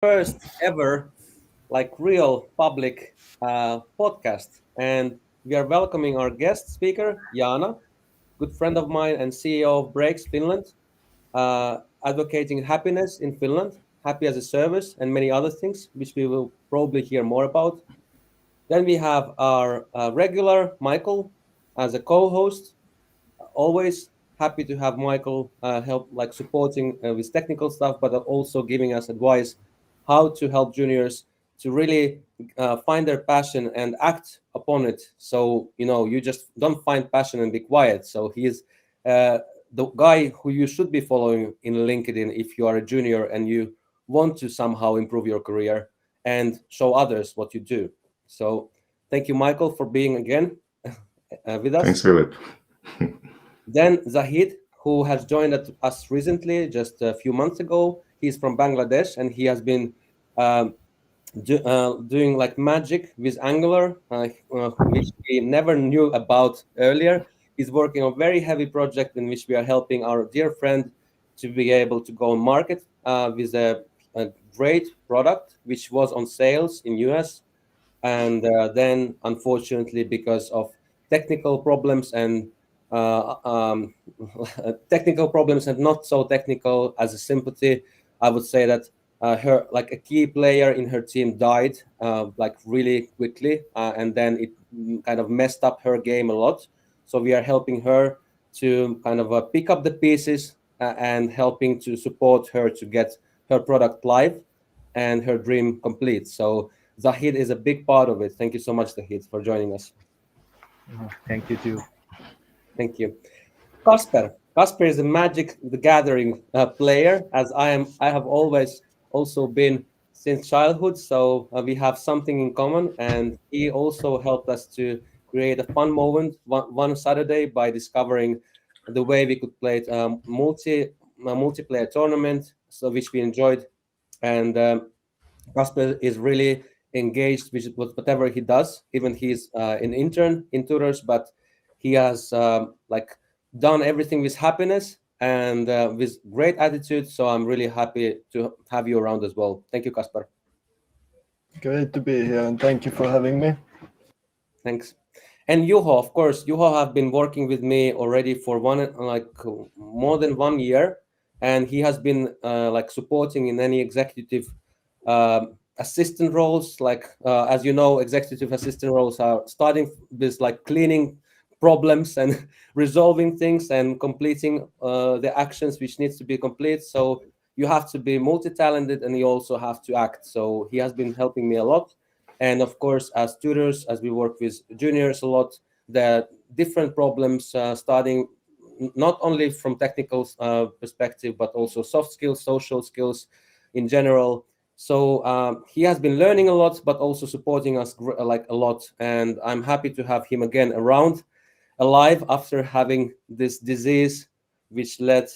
first ever like real public podcast, and we are welcoming our guest speaker, Jaana, good friend of mine and CEO of Breaks Finland, advocating happiness in Finland, happy as a service, and many other things, which we will probably hear more about. Then we have our regular Michael as a co-host. Always happy to have Michael help, like supporting with technical stuff, but also giving us advice how to help juniors to really find their passion and act upon it. So you just don't find passion and be quiet. So he's the guy who you should be following in LinkedIn if you are a junior and you want to somehow improve your career and show others what you do. So thank you, Michael, for being again with us. Thanks, Philip. Then Zahid, who has joined us recently, just a few months ago. He's from Bangladesh, and he has been um, doing like magic with Angular, which we never knew about earlier. He's working on a very heavy project in which we are helping our dear friend to be able to go on market with a great product, which was on sales in US. And then, unfortunately, because of technical problems and uh, um, technical problems and not so technical as a sympathy, I would say that her like a key player in her team died like really quickly, and then it kind of messed up her game a lot. So we are helping her to kind of pick up the pieces and helping to support her to get her product live and her dream complete. So Zahid is a big part of it. Thank you so much, Zahid, for joining us. Thank you too. Thank you. Kasper. Kasper is a Magic the Gathering player, as I am. I have always also been since childhood, so we have something in common. And he also helped us to create a fun moment one Saturday by discovering the way we could play it, multiplayer tournament, so which we enjoyed. And Kasper is really engaged with whatever he does. Even he's an intern in tutors, but he has like done everything with happiness and with great attitude. So I'm really happy to have you around as well. Thank you, Kasper. Great to be here, and thank you for having me. Thanks. And Juho, of course, Juho have been working with me already for more than 1 year, and he has been like supporting in any executive assistant roles. Like as you know, executive assistant roles are starting with like cleaning problems and resolving things and completing the actions which needs to be complete. So you have to be multi-talented and you also have to act. So he has been helping me a lot. And of course, as tutors, as we work with juniors a lot, the different problems starting not only from technical perspective, but also soft skills, social skills in general. So he has been learning a lot, but also supporting us like a lot. And I'm happy to have him again around, alive after having this disease, which led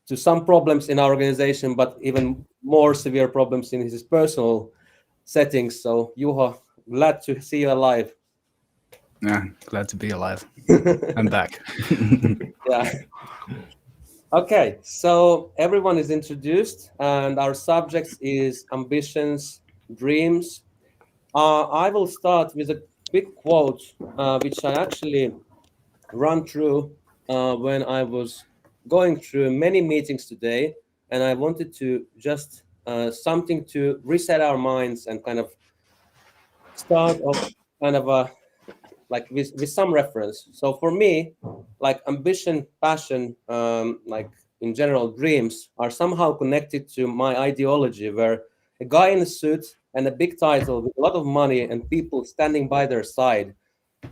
to some problems in our organization, but even more severe problems in his personal settings. So, Juho, glad to see you alive. Yeah, glad to be alive. I'm back. Yeah. Okay, so everyone is introduced, and our subject is ambitions, dreams. I will start with a quick quote, which I actually run through when I was going through many meetings today, and I wanted to just something to reset our minds and kind of start off kind of a like with some reference. So for me, like ambition, passion, like in general, dreams are somehow connected to my ideology, where a guy in a suit and a big title with a lot of money and people standing by their side,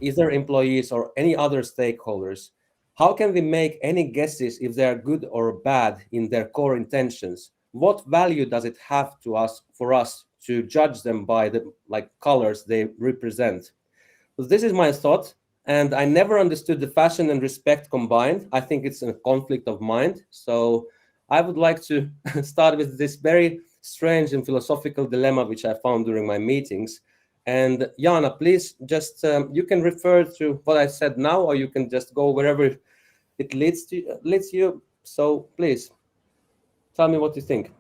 either employees or any other stakeholders, how can we make any guesses if they are good or bad in their core intentions? What value does it have to us for us to judge them by the like colors they represent? So this is my thought, and I never understood the fashion and respect combined. I think it's a conflict of mind. So I would like to start with this very strange and philosophical dilemma which I found during my meetings. And Jaana, please just you can refer to what I said now, or you can just go wherever it leads you. So please tell me what you think.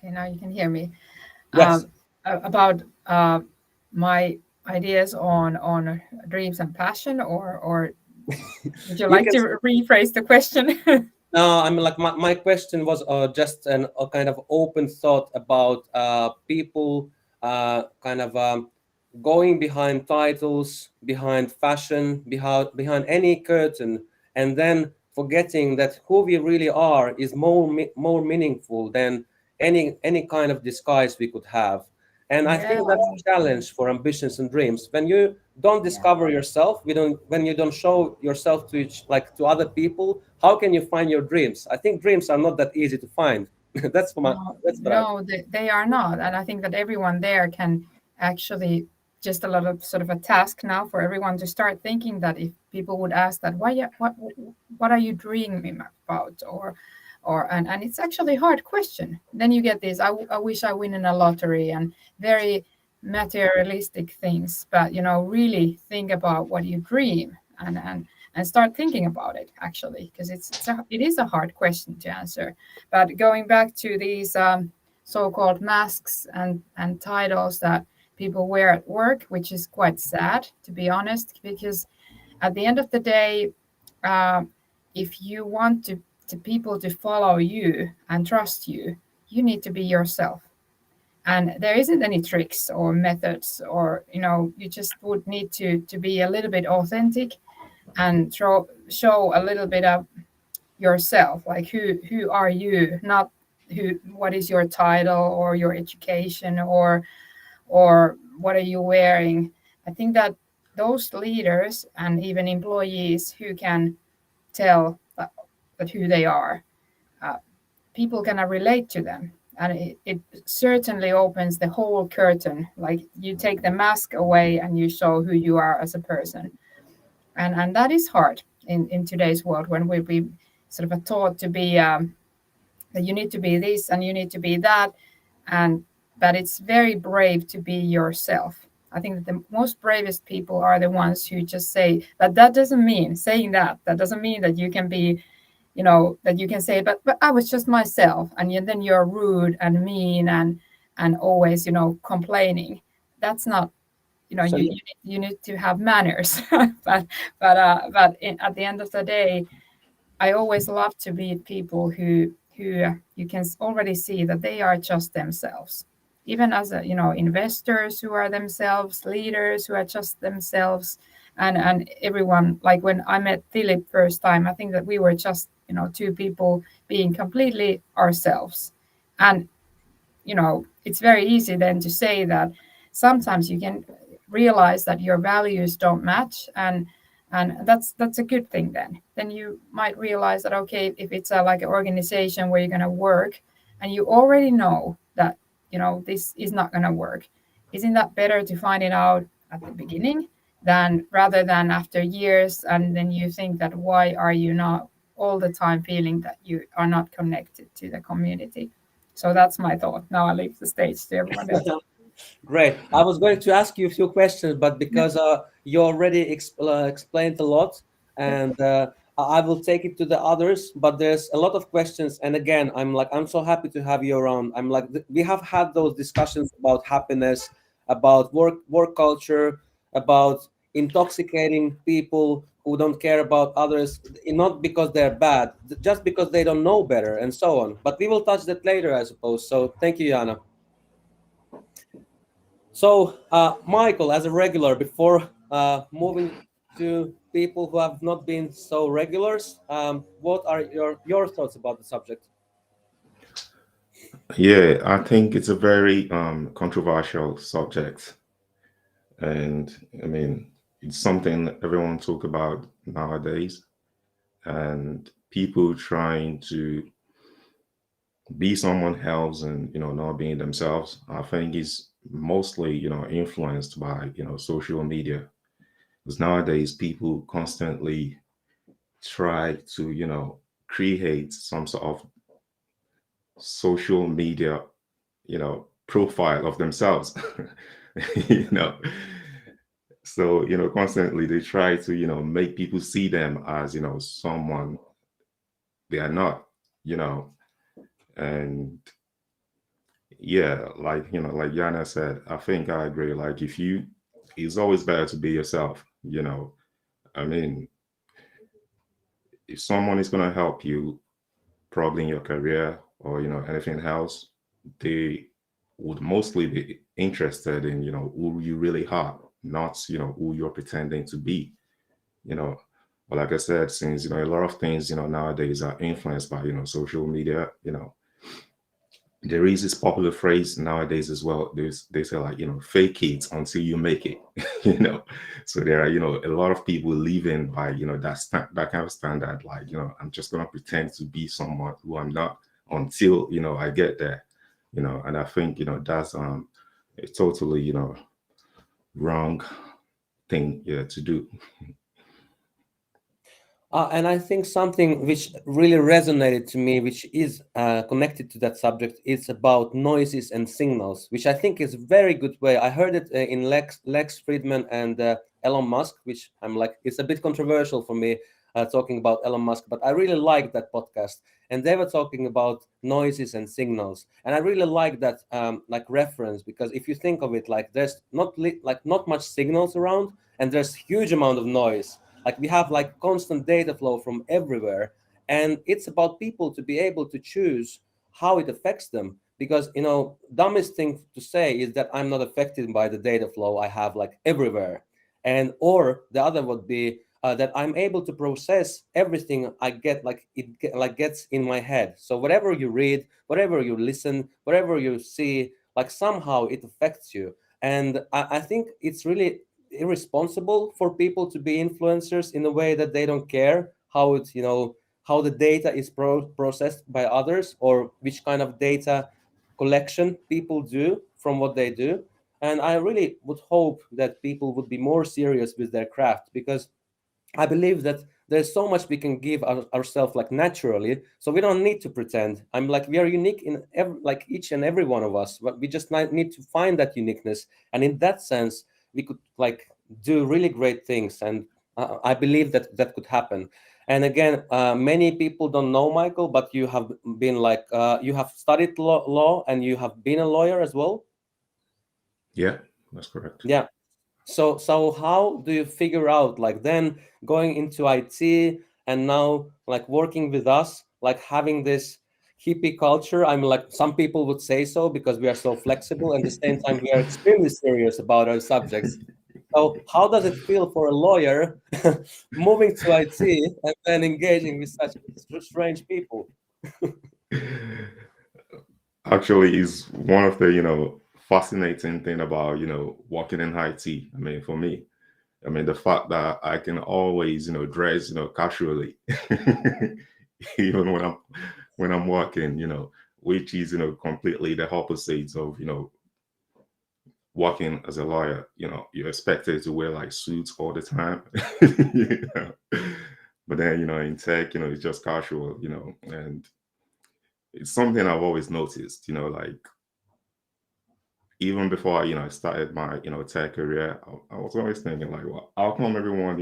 Okay, now you can hear me. Yes. About my ideas on dreams and passion, or would you You like can. to rephrase the question? No, I mean, like my question was just a kind of open thought about people kind of going behind titles, behind fashion, behind any curtain, and then forgetting that who we really are is more meaningful than any kind of disguise we could have. And I Yeah, think that's a challenge for ambitions and dreams. When you don't yeah. discover yourself, when you don't show yourself to to other people, how can you find your dreams? I think dreams are not that easy to find. No, That's what I. no, they are not. And I think that everyone there can actually, just a lot of sort of a task now for everyone to start thinking that if people would ask that, what are you dreaming about? And it's actually a hard question. Then you get this, I wish I win in a lottery, and very materialistic things. But, really think about what you dream, and start thinking about it, actually, because it is a hard question to answer. But going back to these so-called masks and titles that people wear at work, which is quite sad, to be honest, because at the end of the day, uh, if you want to people to follow you and trust you, you need to be yourself. And there isn't any tricks or methods, or you just would need to be a little bit authentic and show a little bit of yourself, like who are you, not what is your title or your education, or what are you wearing. I think that those leaders and even employees who can tell that who they are, uh, people can relate to them, and it certainly opens the whole curtain, like you take the mask away and you show who you are as a person. And that is hard in today's world, when we sort of taught to be that you need to be this and you need to be that, and but it's very brave to be yourself. I think that the most bravest people are the ones who just say, but that doesn't mean saying that doesn't mean that you can be, that you can say, but I was just myself, and then you're rude and mean and always complaining. That's not, So you need to have manners. At the end of the day, I always love to meet people who you can already see that they are just themselves. Even as investors who are themselves, leaders who are just themselves, and everyone. Like when I met Philip first time, I think that we were just two people being completely ourselves. And it's very easy then to say that sometimes you can realize that your values don't match, and that's a good thing. Then you might realize that, okay, if it's like an organization where you're going to work and you already know that this is not going to work, isn't that better to find it out at the beginning than rather than after years, and then you think that why are you not all the time feeling that you are not connected to the community? So that's my thought. Now I leave the stage to everyone else. great. I was going to ask you a few questions, but because you already explained a lot, and I will take it to the others. But there's a lot of questions, and again, I'm so happy to have you around. We have had those discussions about happiness, about work culture, about intoxicating people who don't care about others, not because they're bad, just because they don't know better, and so on. But we will touch that later, I suppose. So thank you, Jaana. So, Michael, as a regular, before moving to people who have not been so regulars, what are your thoughts about the subject? Yeah, I think it's a very controversial subject, and I mean it's something that everyone talk about nowadays, and people trying to be someone else and not being themselves. I think is mostly influenced by social media, because nowadays people constantly try to create some sort of social media profile of themselves. you know so constantly they try to make people see them as someone they are not, you know and yeah, like like Yana said, I think I agree. Like it's always better to be yourself. I mean, if someone is gonna help you, probably in your career or anything else, they would mostly be interested in who you really are, not who you're pretending to be. you know but like I said, since a lot of things nowadays are influenced by social media. There is this popular phrase nowadays as well. They say, like, fake it until you make it. So there are a lot of people living by that kind of standard. Like, I'm just gonna pretend to be someone who I'm not until I get there. And I think that's a totally wrong thing, to do. And I think something which really resonated to me, which is connected to that subject, is about noises and signals, which I think is a very good way. I heard it in Lex Friedman and Elon Musk, which I'm like, it's a bit controversial for me talking about Elon Musk, but I really like that podcast. And they were talking about noises and signals, and I really like that like reference, because if you think of it, like there's not much signals around, and there's huge amount of noise. Like we have like constant data flow from everywhere, and it's about people to be able to choose how it affects them. Because dumbest thing to say is that I'm not affected by the data flow I have like everywhere. And or the other would be that I'm able to process everything I get, like like gets in my head. So whatever you read, whatever you listen, whatever you see, like somehow it affects you. And I think it's really irresponsible for people to be influencers in a way that they don't care how it's how the data is processed by others, or which kind of data collection people do from what they do. And I really would hope that people would be more serious with their craft, because I believe that there's so much we can give ourselves like naturally, so we don't need to pretend. I'm like, we are unique in like each and every one of us, but we just need to find that uniqueness. And in that sense, we could like do really great things. And I believe that that could happen. And again, many people don't know Michael, but you have been like you have studied law and you have been a lawyer as well. Yeah, that's correct. Yeah. So how do you figure out, like, then going into IT and now like working with us, like having this hippie culture? I'm like, some people would say so because we are so flexible, and at the same time we are extremely serious about our subjects. So how does it feel for a lawyer moving to IT and then engaging with such strange people? Actually, is one of the fascinating thing about working in IT. I mean, for me, I mean, the fact that I can always dress casually, even when I'm working, which is completely the opposite of working as a lawyer. You're expected to wear like suits all the time. You know? But then in tech, it's just casual. And it's something I've always noticed. Like, even before I started my tech career, I was always thinking, like, well, how come everyone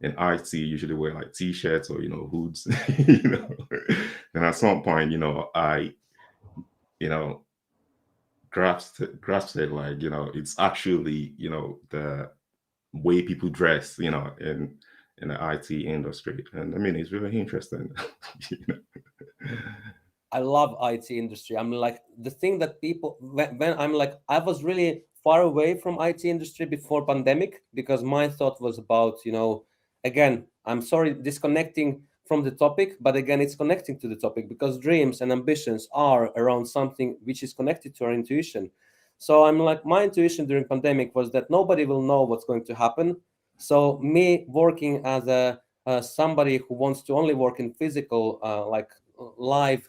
in IT usually wear like t-shirts or hoods? And at some point, I you know grasped it, like, it's actually the way people dress in the IT industry. And I mean, it's really interesting. you know? I love IT industry. I'm like, the thing that people, when I'm like, I was really far away from IT industry before pandemic, because my thought was about, again, I'm sorry, disconnecting from the topic, but again, it's connecting to the topic, because dreams and ambitions are around something which is connected to our intuition. So I'm like, my intuition during pandemic was that nobody will know what's going to happen. So me working as a somebody who wants to only work in physical, like live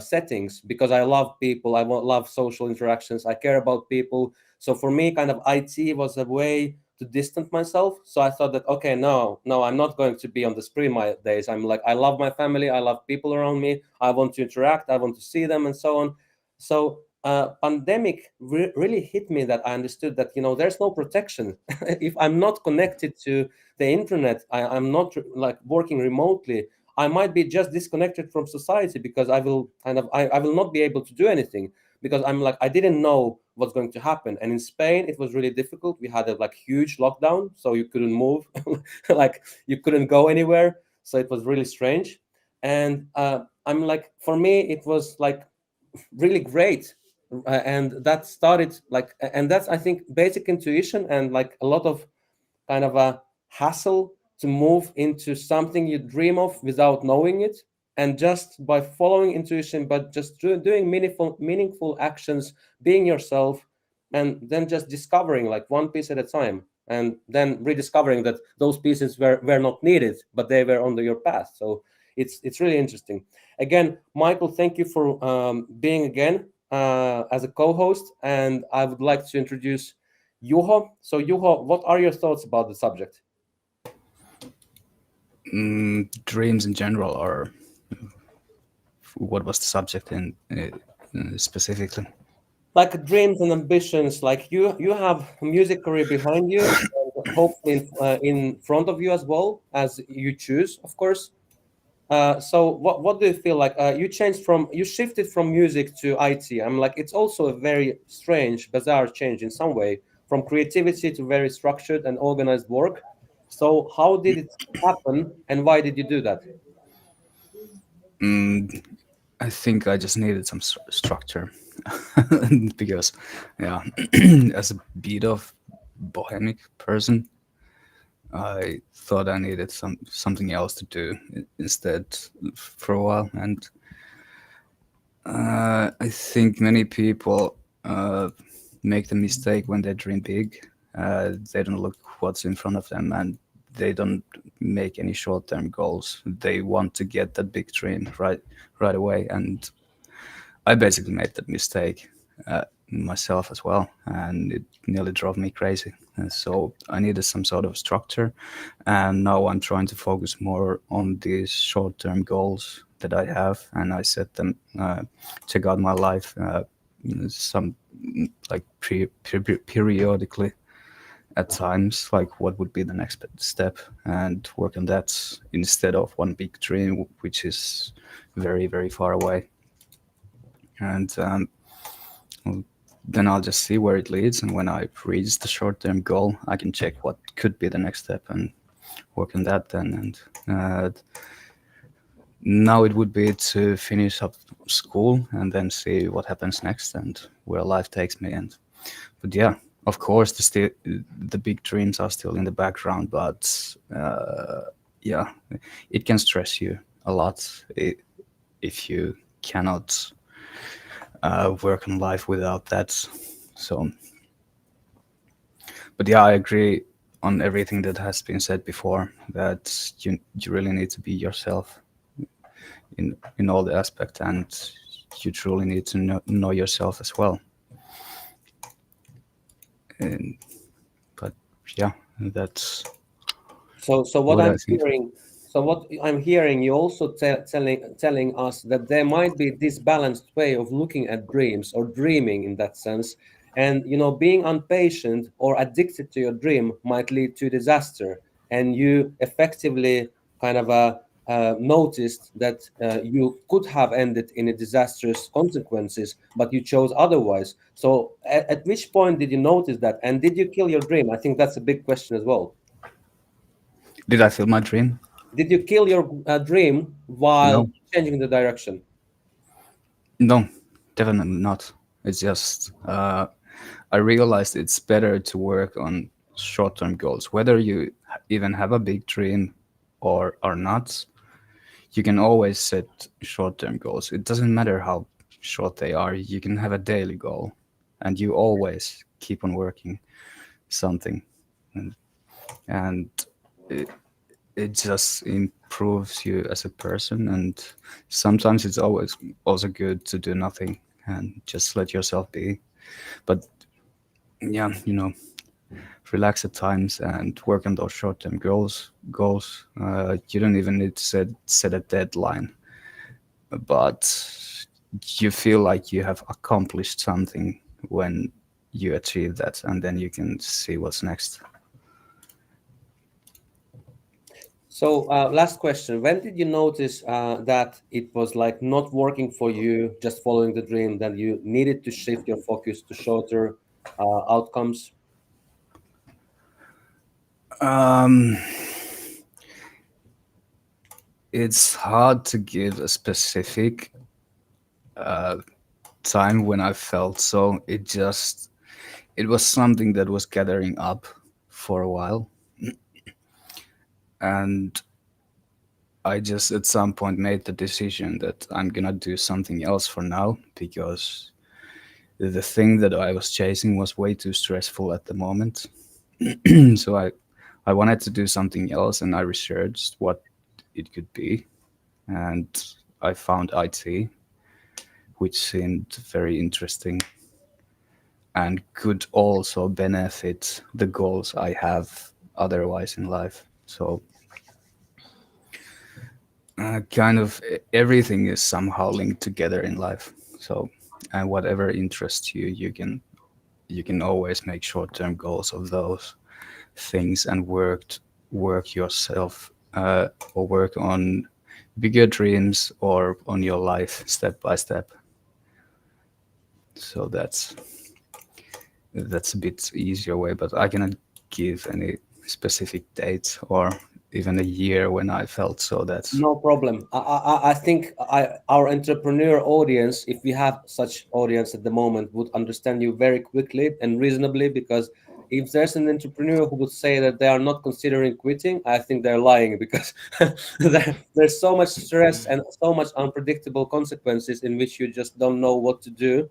settings, because I love people, love social interactions, I care about people. So for me, kind of IT was a way to distance myself. So I thought that, okay, no, I'm not going to be on the screen my days. I'm like, I love my family, I love people around me, I want to interact, I want to see them, and so on. So pandemic really hit me, that I understood that there's no protection. If I'm not connected to the internet, I'm not like working remotely, I might be just disconnected from society because I will not be able to do anything because I'm like, I didn't know what's going to happen. And in Spain, it was really difficult. We had a like huge lockdown, so you couldn't move, like you couldn't go anywhere. So it was really strange. And I'm like, for me, it was like really great. And that started like, and that's, I think, basic intuition and like a lot of kind of a hassle to move into something you dream of without knowing it, and just by following intuition, but just doing meaningful actions, being yourself, and then just discovering like one piece at a time, and then rediscovering that those pieces were not needed, but they were on your path. So it's really interesting. Again, Michael, thank you for being again as a co-host, and I would like to introduce Juho. So Juho, what are your thoughts about the subject? Dreams in general, or what was the subject in specifically? Like dreams and ambitions, like you have a music career behind you, and hopefully in front of you as well, as you choose, of course. So what do you feel like you shifted from music to IT? I'm like, it's also a very strange, bizarre change in some way, from creativity to very structured and organized work. So how did it happen, and why did you do that? I think I just needed some structure because, yeah, as a bit of bohemic person, I thought I needed something else to do instead for a while, and I think many people make the mistake when they dream big. They don't look what's in front of them, and they don't make any short-term goals. They want to get that big dream right away, and I basically made that mistake myself as well, and it nearly drove me crazy. And so I needed some sort of structure, and now I'm trying to focus more on these short-term goals that I have, and I set them, check out my life, some like periodically at times, like what would be the next step, and work on that instead of one big dream which is very, very far away. And then I'll just see where it leads, and when I reach the short-term goal, I can check what could be the next step and work on that then. And now it would be to finish up school and then see what happens next and where life takes me. But yeah, of course, the big dreams are still in the background, but yeah, it can stress you a lot if you cannot work on life without that. So, but yeah, I agree on everything that has been said before, that you really need to be yourself in all the aspects, and you truly need to know yourself as well. But yeah, that's So what I'm think. hearing, so what I'm hearing, you also telling us that there might be this balanced way of looking at dreams, or dreaming in that sense, and being impatient or addicted to your dream might lead to disaster, and you effectively kind of noticed that you could have ended in a disastrous consequences, but you chose otherwise. So at which point did you notice that, and did you kill your dream? I think that's a big question as well. Did I feel my dream? Did you kill your dream while No. changing the direction? No, definitely not. It's just I realized it's better to work on short-term goals. Whether you even have a big dream or not, you can always set short-term goals. It doesn't matter how short they are. You can have a daily goal, and you always keep on working something, and it just improves you as a person. And sometimes it's always also good to do nothing and just let yourself be. But yeah, relax at times and work on those short-term goals. You don't even need to set a deadline, but you feel like you have accomplished something when you achieve that, and then you can see what's next. So last question: when did you notice that it was like not working for you, just following the dream, that you needed to shift your focus to shorter outcomes? Um, it's hard to give a specific time when I felt so. It was something that was gathering up for a while, and I just at some point made the decision that I'm gonna do something else for now, because the thing that I was chasing was way too stressful at the moment. So I wanted to do something else, and I researched what it could be, and I found IT, which seemed very interesting and could also benefit the goals I have otherwise in life. So kind of everything is somehow linked together in life. So and whatever interests you, you can always make short-term goals of those things and work yourself or work on bigger dreams or on your life step by step. So that's a bit easier way, but I cannot give any specific date or even a year when I felt so. That's No problem. I think our entrepreneur audience, if we have such audience at the moment, would understand you very quickly and reasonably, because if there's an entrepreneur who would say that they are not considering quitting, I think they're lying, because there's so much stress and so much unpredictable consequences in which you just don't know what to do.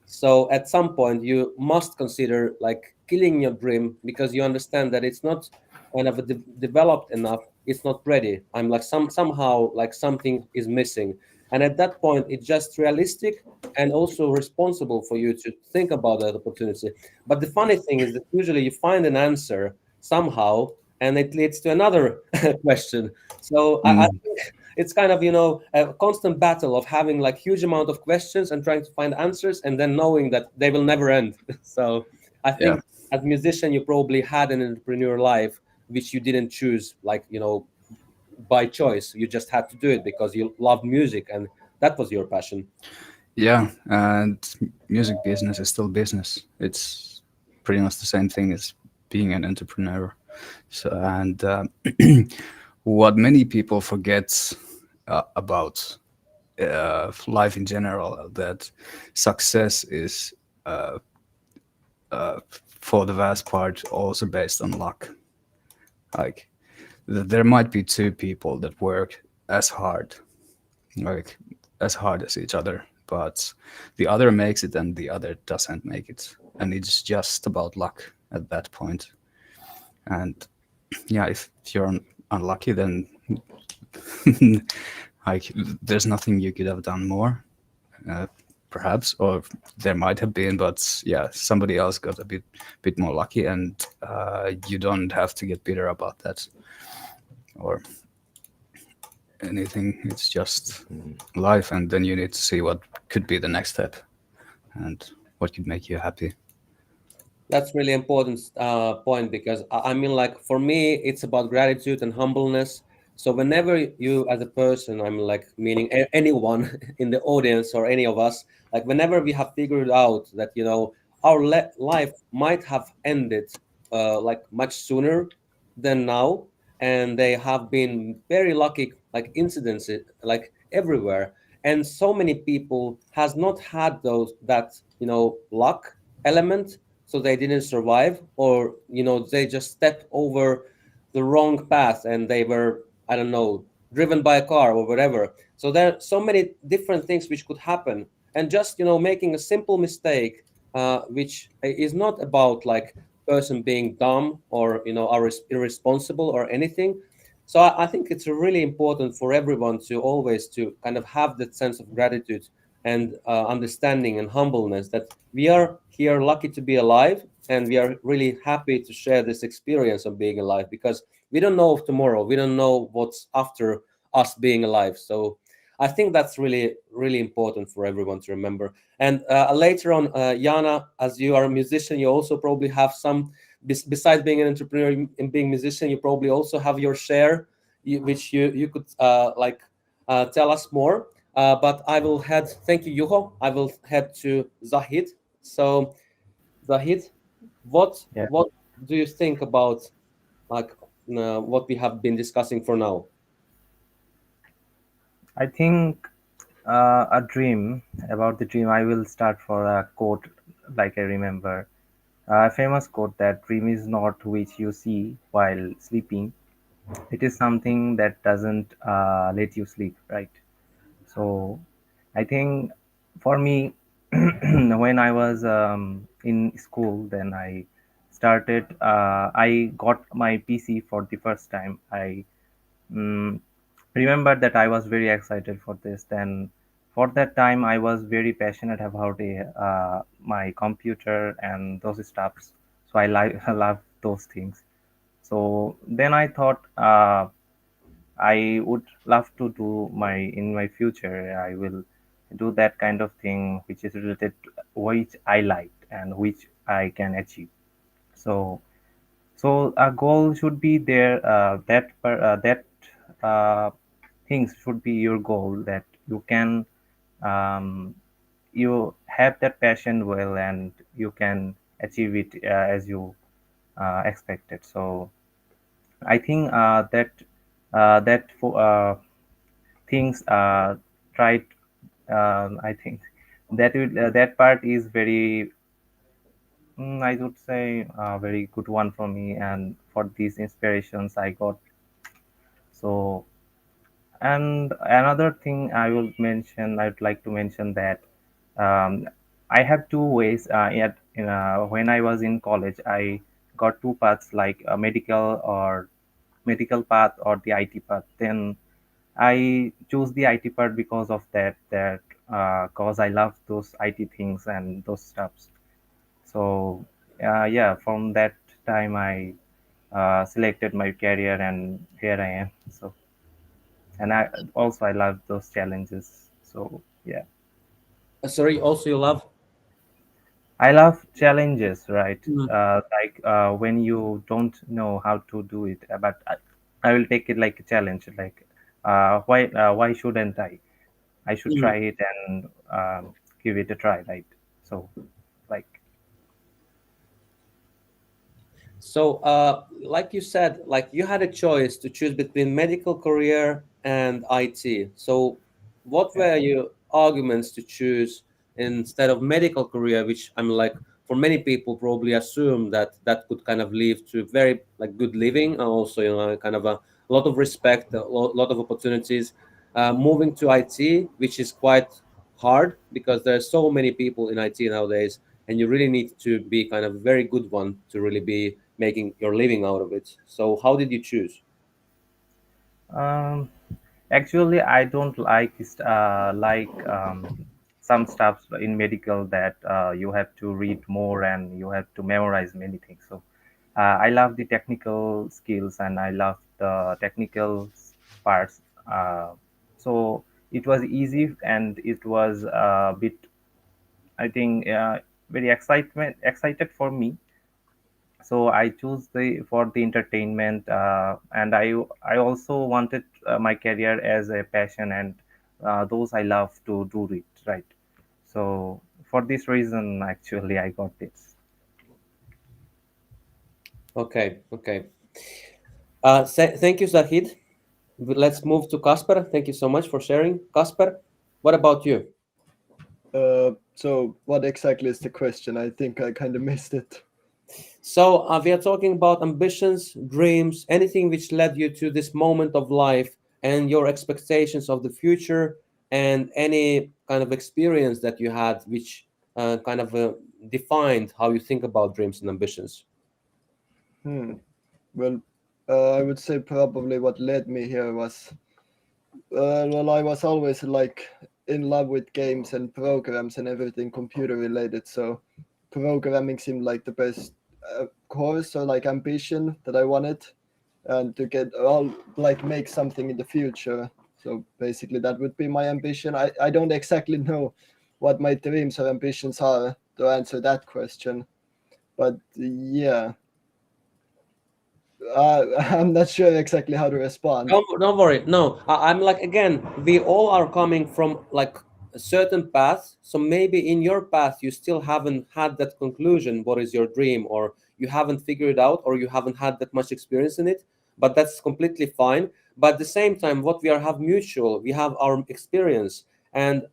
So at some point you must consider like killing your dream, because you understand that it's not kind of developed enough, it's not ready. I'm like somehow like something is missing, and at that point it's just realistic and also responsible for you to think about that opportunity. But the funny thing is that usually you find an answer somehow, and it leads to another question. So I Mm, think it's kind of a constant battle of having like huge amount of questions and trying to find answers, and then knowing that they will never end. So I yeah. think as a musician you probably had an entrepreneur life which you didn't choose, like by choice. You just had to do it because you love music and that was your passion. Yeah, and music business is still business. It's pretty much the same thing as being an entrepreneur. So, and what many people forget about life in general, that success is for the vast part also based on luck. Like there might be two people that work as hard, like as hard as each other, but the other makes it and the other doesn't make it, and it's just about luck at that point. And yeah, if you're unlucky, then like there's nothing you could have done more, uh, perhaps, or there might have been, but yeah, somebody else got a bit more lucky, and you don't have to get bitter about that or anything. It's just life, and then you need to see what could be the next step and what could make you happy. That's really important point, because I mean, like for me, it's about gratitude and humbleness. So whenever you, as a person, I'm like meaning anyone in the audience or any of us, like whenever we have figured out that our life might have ended like much sooner than now, and they have been very lucky, like incidents like everywhere, and so many people has not had those that luck element, so they didn't survive, or they just stepped over the wrong path and they were, I don't know, driven by a car or whatever. So there are so many different things which could happen, and just making a simple mistake, which is not about like person being dumb or are irresponsible or anything. So I think it's really important for everyone to always to kind of have that sense of gratitude and understanding and humbleness, that we are here lucky to be alive, and we are really happy to share this experience of being alive, because we don't know of tomorrow, we don't know what's after us being alive. So I think that's really really important for everyone to remember. And later on, Jaana, as you are a musician, you also probably have some, besides being an entrepreneur and being a musician, you probably also have your share which you could tell us more. But I will head. Thank you, Juho. I will head to Zahid. So, Zahid, what Yeah. what do you think about what we have been discussing for now? I think a dream about the dream. I will start for a quote like I remember. A famous quote that dream is not which you see while sleeping. It is something that doesn't let you sleep, right? So I think for me, when I was in school, then I got my PC for the first time. I mm, remember that I was very excited for this. Then for that time, I was very passionate about my computer and those stuffs. So I like I love those things. So then I thought I would love to do in my future. I will do that kind of thing which is related to which I like and which I can achieve. So so a goal should be there. That uh, things should be your goal that you can um, you have that passion well and you can achieve it as you expected. So I think that for things tried. I think that part is very, I would say, a very good one for me, and for these inspirations I got. So, and another thing I'd like to mention that um, I have two ways. When I was in college, I got two paths like a medical path or the IT path. Then I choose the IT part because of that cause I love those IT things and those stuffs. So yeah, from that time I selected my career and here I am. So and I love those challenges. So yeah, Sorry, also you love. I love challenges, right? Mm, Like when you don't know how to do it, but I will take it like a challenge. Like why shouldn't I should mm. try it and give it a try, right? So, like, So, like you said, like you had a choice to choose between medical career and IT. So, what yeah. were your arguments to choose instead of medical career, which I'm like for many people probably assume that that could kind of lead to very like good living and also kind of a lot of respect, lot of opportunities. Moving to IT, which is quite hard because there are so many people in IT nowadays, and you really need to be kind of a very good one to really be making your living out of it. So how did you choose? Um, Actually, I don't like some stuff in medical that you have to read more and you have to memorize many things. So, I love the technical skills and I love the technical parts. So it was easy and it was a bit, I think, very excited for me. So I choose the for the entertainment, and I also wanted my career as a passion, and those I love to do it, right? So for this reason, actually, I got this. Okay, okay. Thank you, Zahid. Let's move to Kasper. Thank you so much for sharing. Kasper, what about you? So what exactly is the question? I think I kind of missed it. So we are talking about ambitions, dreams, anything which led you to this moment of life and your expectations of the future, and any kind of experience that you had which kind of defined how you think about dreams and ambitions. Hmm. Well, I would say probably what led me here was, well, I was always like in love with games and programs and everything computer related. So programming seemed like the best course or like ambition that I wanted, and to get all like make something in the future. So basically, that would be my ambition. I don't exactly know what my dreams or ambitions are to answer that question, but yeah. I'm not sure exactly how to respond. Don't worry. No, I'm like, again, we all are coming from like a certain path. So maybe in your path, you still haven't had that conclusion. What is your dream? Or you haven't figured it out, or you haven't had that much experience in it. But that's completely fine. But at the same time, what we are have mutual, we have our experience. And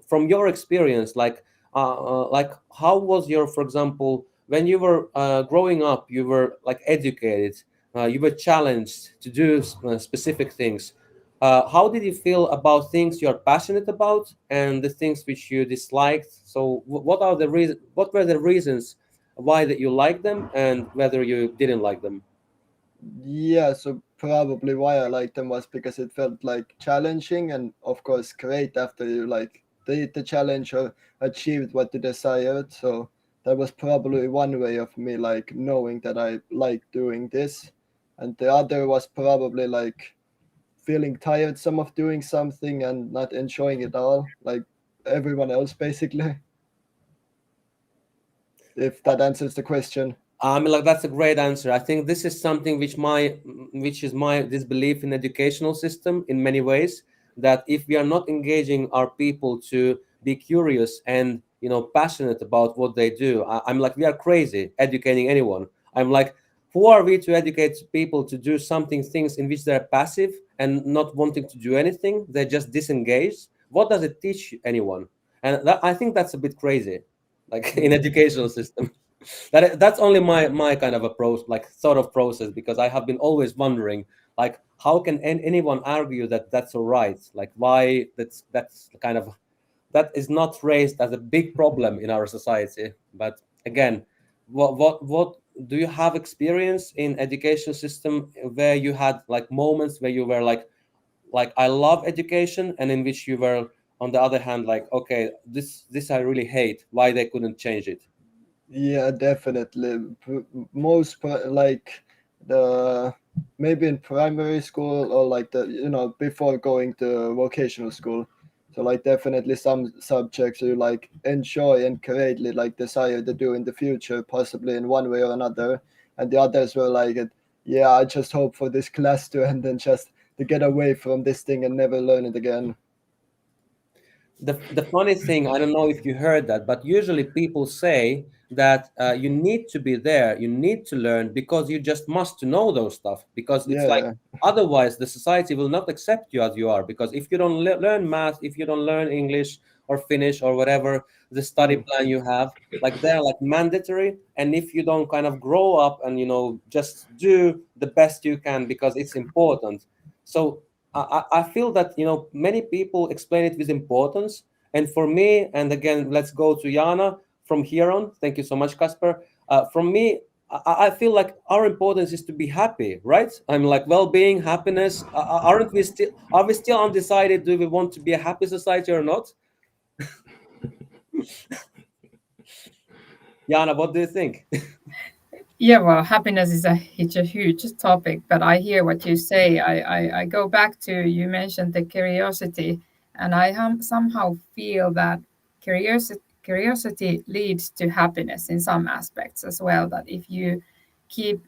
from your experience, like how was your, for example, when you were growing up, you were like educated, you were challenged to do specific things. How did you feel about things you're passionate about and the things which you disliked? So, what are the reasons? What were the reasons why that you liked them and whether you didn't like them? Yeah, so probably why I liked them was because it felt like challenging and of course great after you like did the challenge or achieved what you desired. So that was probably one way of me like knowing that I like doing this. And the other was probably like feeling tired some of doing something and not enjoying it all, like everyone else basically. If that answers the question. I mean, like that's a great answer. I think this is something which is my disbelief in educational system in many ways. That if we are not engaging our people to be curious and passionate about what they do, I'm like we are crazy educating anyone. I'm like, who are we to educate people to do something things in which they're passive and not wanting to do anything? They're just disengaged. What does it teach anyone? And I think that's a bit crazy, like in educational system. That's only my kind of approach, like sort of process, because I have been always wondering, like, how can anyone argue that that's all right? Like, why that's kind of that is not raised as a big problem in our society. But again, what do you have experience in education system where you had like moments where you were like I love education, and in which you were on the other hand like, okay, this I really hate, why they couldn't change it? Yeah, definitely. Like the maybe in primary school or like the before going to vocational school. So like definitely some subjects you like enjoy and greatly like desire to do in the future, possibly in one way or another, and the others were like, yeah, I just hope for this class to end and just to get away from this thing and never learn it again. The funny thing, I don't know if you heard that, but usually people say that you need to be there, you need to learn because you just must to know those stuff, because it's like Yeah. otherwise the society will not accept you as you are, because if you don't learn math, if you don't learn English or Finnish or whatever the study plan you have, like they're like mandatory, and if you don't kind of grow up and just do the best you can because it's important. So I feel that many people explain it with importance, and for me, and again, let's go to Jaana from here on. Thank you so much, Kasper. From me, I feel like our importance is to be happy, right? I'm like well-being, happiness. Aren't we still? Are we still undecided? Do we want to be a happy society or not? Jaana, what do you think? Yeah, well, happiness is it's a huge topic, but I hear what you say. I go back to you mentioned the curiosity, and I somehow feel that curiosity leads to happiness in some aspects as well. That if you keep,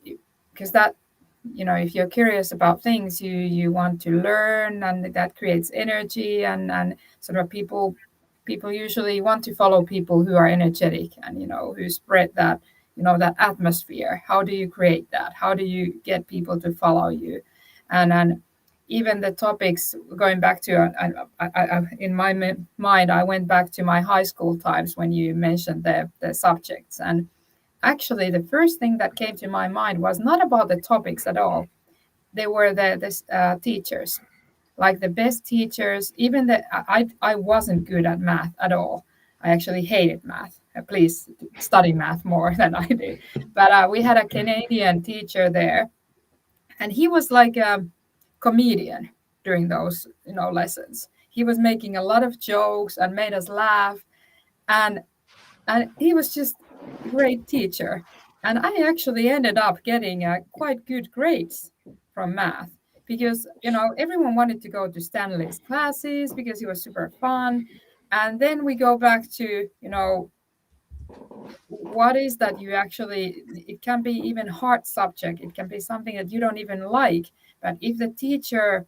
because that if you're curious about things, you want to learn, and that creates energy, and sort of people usually want to follow people who are energetic and who spread that that atmosphere. How do you create that? How do you get people to follow you? And even the topics, going back to in my mind, I went back to my high school times when you mentioned the subjects. And actually the first thing that came to my mind was not about the topics at all. They were the teachers, like the best teachers. Even I wasn't good at math at all. I actually hated math. Please study math more than I did. But we had a Canadian teacher there, and he was like a comedian during those lessons. He was making a lot of jokes and made us laugh, and he was just a great teacher. And I actually ended up getting quite good grades from math because everyone wanted to go to Stanley's classes because he was super fun. And then we go back to what is that you actually, it can be even hard subject, it can be something that you don't even like, but if the teacher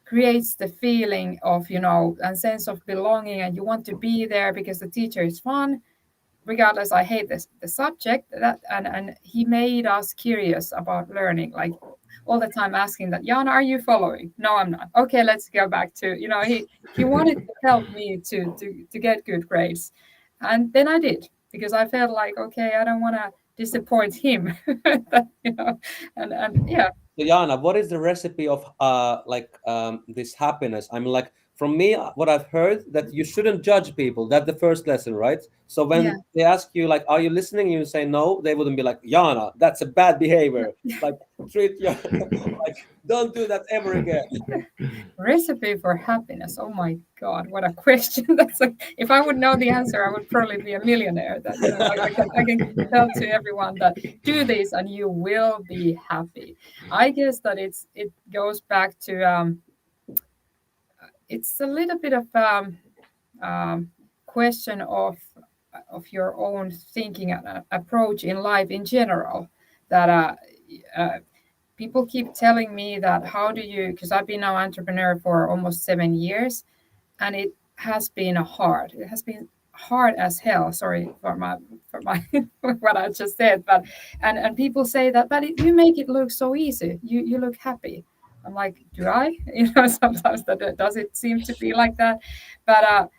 creates the feeling of, and sense of belonging, and you want to be there because the teacher is fun, regardless, I hate the subject, and he made us curious about learning, like all the time asking that, Jaana, are you following? No, I'm not. Okay, let's go back to, he wanted to help me to get good grades. And then I did, because I felt like, okay, I don't want to disappoint him. And yeah. So Jaana, what is the recipe of this happiness? I mean, like, from me, what I've heard, that you shouldn't judge people. That's the first lesson, right? So when they ask you, like, are you listening? You say no. They wouldn't be like, Jaana, that's a bad behavior. Like, treat your like, don't do that ever again. Recipe for happiness. Oh my God, what a question! That's like, if I would know the answer, I would probably be a millionaire. That I can tell to everyone that do this and you will be happy. I guess that it goes back to it's a little bit of question of your own thinking and approach in life in general. That people keep telling me that, how do you, because I've been an entrepreneur for almost 7 years, and it has been hard as hell. Sorry for my what I just said, but and people say that, but you make it look so easy. You look happy. I'm like, do I? Sometimes that does it seem to be like that, but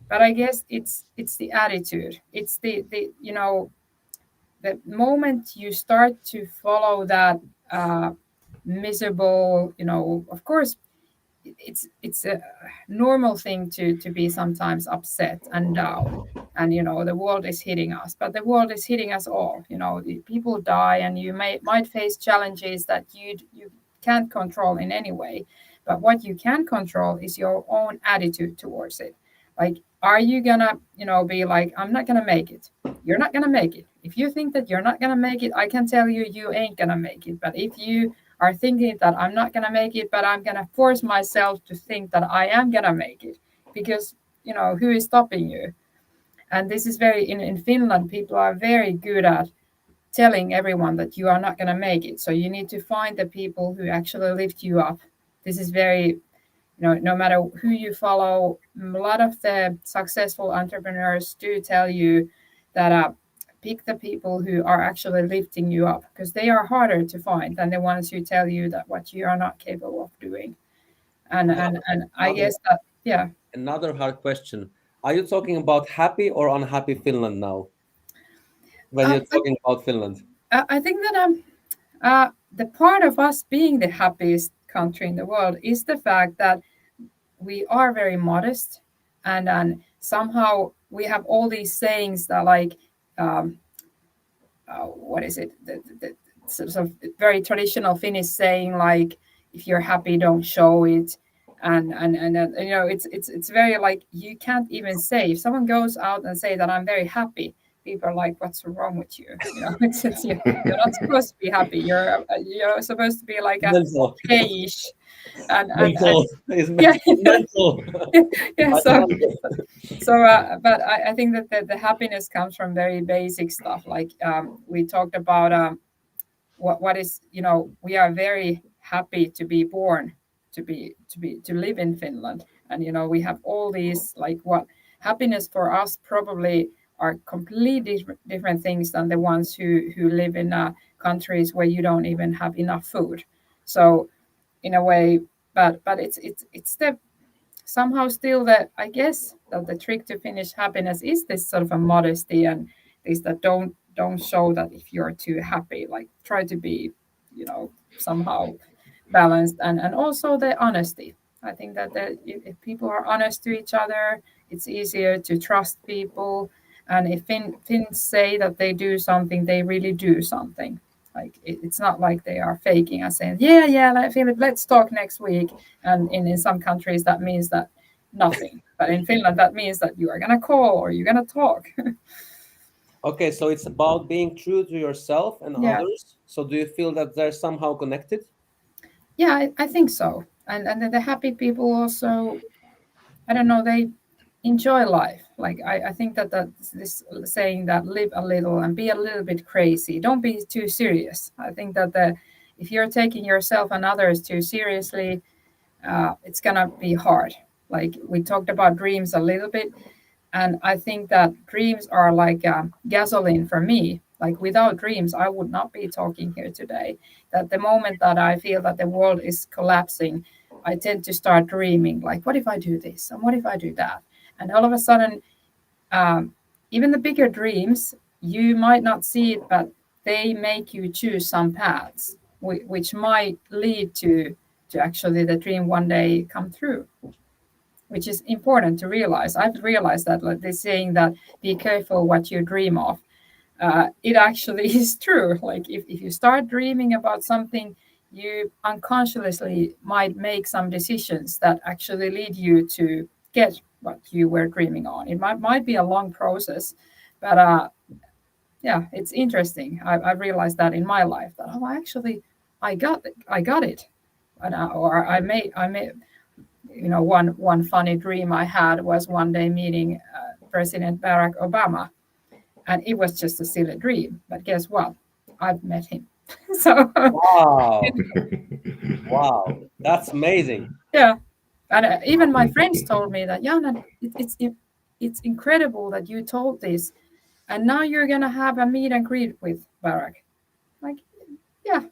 I guess it's the attitude. It's the the moment you start to follow that miserable, of course, it's a normal thing to be sometimes upset and down, and the world is hitting us, but the world is hitting us all. People die, and you might face challenges that you can't control in any way, but what you can control is your own attitude towards it. Like, are you gonna be like, I'm not gonna make it? You're not gonna make it. If you think that you're not gonna make it, I can tell you, you ain't gonna make it. But if you are thinking that I'm not gonna make it, but I'm gonna force myself to think that I am gonna make it, because who is stopping you? And this is very in Finland, people are very good at telling everyone that you are not gonna make it. So you need to find the people who actually lift you up. This is very, no matter who you follow, a lot of the successful entrepreneurs do tell you that pick the people who are actually lifting you up, because they are harder to find than the ones who tell you that what you are not capable of doing. And I guess that, yeah. Another hard question. Are you talking about happy or unhappy Finland now? When you're talking about Finland? I think that the part of us being the happiest country in the world is the fact that we are very modest, and somehow we have all these sayings that, like, what is it? The sort of very traditional Finnish saying, like, if you're happy, don't show it. And it's very, like, you can't even say, if someone goes out and say that I'm very happy, people are like, what's wrong with you? You're not supposed to be happy. You're supposed to be like a okayish. Mental. But I think that the happiness comes from very basic stuff. Like, we talked about what is, we are very happy to be born, to live in Finland, and we have all these, like, what happiness for us probably are completely different things than the ones who live in countries where you don't even have enough food. So in a way, but it's the somehow still that, I guess, that the trick to Finnish happiness is this sort of a modesty, and this that don't show that if you're too happy. Like, try to be somehow balanced, and also the honesty. I think that if people are honest to each other, it's easier to trust people. And if Finns say that they do something, they really do something. Like, it's not like they are faking and saying, yeah, Philip, let's talk next week. And in some countries, that means that nothing. But in Finland, that means that you are going to call or you're going to talk. Okay, so it's about being true to yourself and others. So do you feel that they're somehow connected? Yeah, I think so. And the happy people also, I don't know, they enjoy life. Like I think that this saying that live a little and be a little bit crazy, don't be too serious. I think that if you're taking yourself and others too seriously, it's gonna be hard. Like we talked about dreams a little bit, and I think that dreams are like gasoline for me. Like without dreams, I would not be talking here today. That the moment that I feel that the world is collapsing, I tend to start dreaming, like, what if I do this? And what if I do that? And all of a sudden, even the bigger dreams, you might not see it, but they make you choose some paths, which might lead to actually the dream one day come through, which is important to realize. I've realized that, like they're saying that be careful what you dream of. It actually is true. Like if you start dreaming about something, you unconsciously might make some decisions that actually lead you to get what you were dreaming on. It might be a long process, but yeah, it's interesting. I've realized that in my life that I got it, and or I made. One funny dream I had was one day meeting President Barack Obama, and it was just a silly dream. But guess what? I've met him. So Wow. Wow. That's amazing. yeah, and even my friends told me that, Jaana, it's incredible that you told this, and now you're gonna have a meet and greet with Barack. Like, yeah,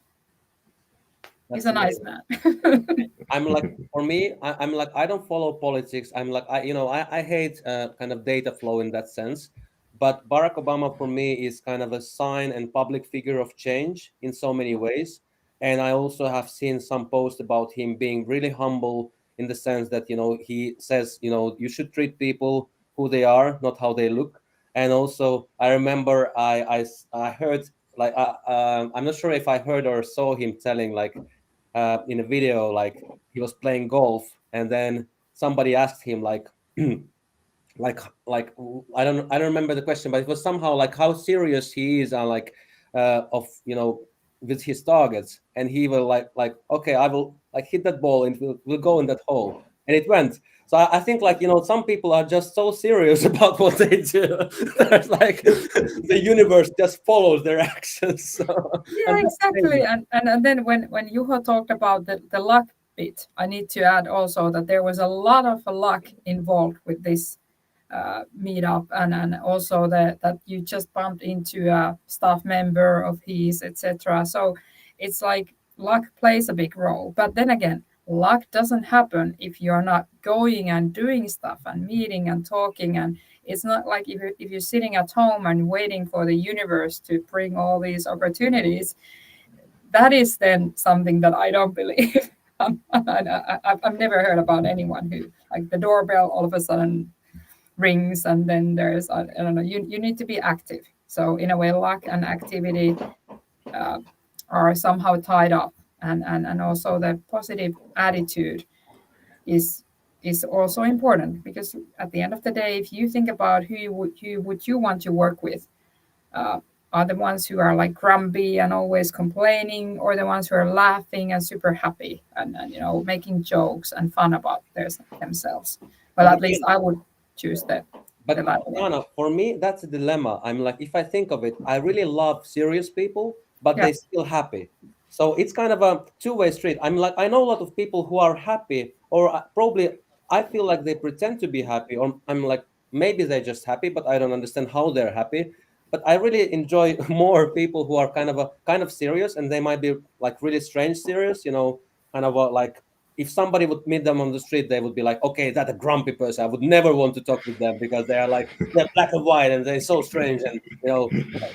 he's a nice man. I'm like, for me, I'm like, I don't follow politics. I'm like, I hate kind of data flow in that sense. But Barack Obama for me is kind of a sign and public figure of change in so many ways. And I also have seen some posts about him being really humble in the sense that, he says, you should treat people who they are, not how they look. And also, I remember I heard, like, I'm not sure if I heard or saw him telling, like, in a video, like he was playing golf, and then somebody asked him, like, like I don't remember the question, but it was somehow like how serious he is on like of with his targets, and he will like okay, I will like hit that ball and will go in that hole, and it went. So I think like some people are just so serious about what they do that like the universe just follows their actions. So, Yeah, exactly. And then when Juho talked about the luck bit, I need to add also that there was a lot of luck involved with this meetup, and also that you just bumped into a staff member of his, etc. So it's like luck plays a big role. But then again, luck doesn't happen if you're not going and doing stuff and meeting and talking. And it's not like if you're sitting at home and waiting for the universe to bring all these opportunities. That is then something that I don't believe. I've never heard about anyone who, like, the doorbell all of a sudden rings and then there's, I don't know, you need to be active. So in a way, luck and activity are somehow tied up, and also the positive attitude is also important, because at the end of the day, if you think about who would you want to work with, are the ones who are like grumpy and always complaining, or the ones who are laughing and super happy and making jokes and fun about themselves. Well, at least I would choose that. But Jaana, for me, that's a dilemma. I'm like, if I think of it, I really love serious people, but they're still happy. So it's kind of a two-way street. I'm like, I know a lot of people who are happy, or probably I feel like they pretend to be happy, or I'm like, maybe they're just happy, but I don't understand how they're happy. But I really enjoy more people who are kind of serious, and they might be like really strange serious, kind of like, if somebody would meet them on the street, they would be like, okay, that's a grumpy person. I would never want to talk with them because they are like, they're black and white and they're so strange, and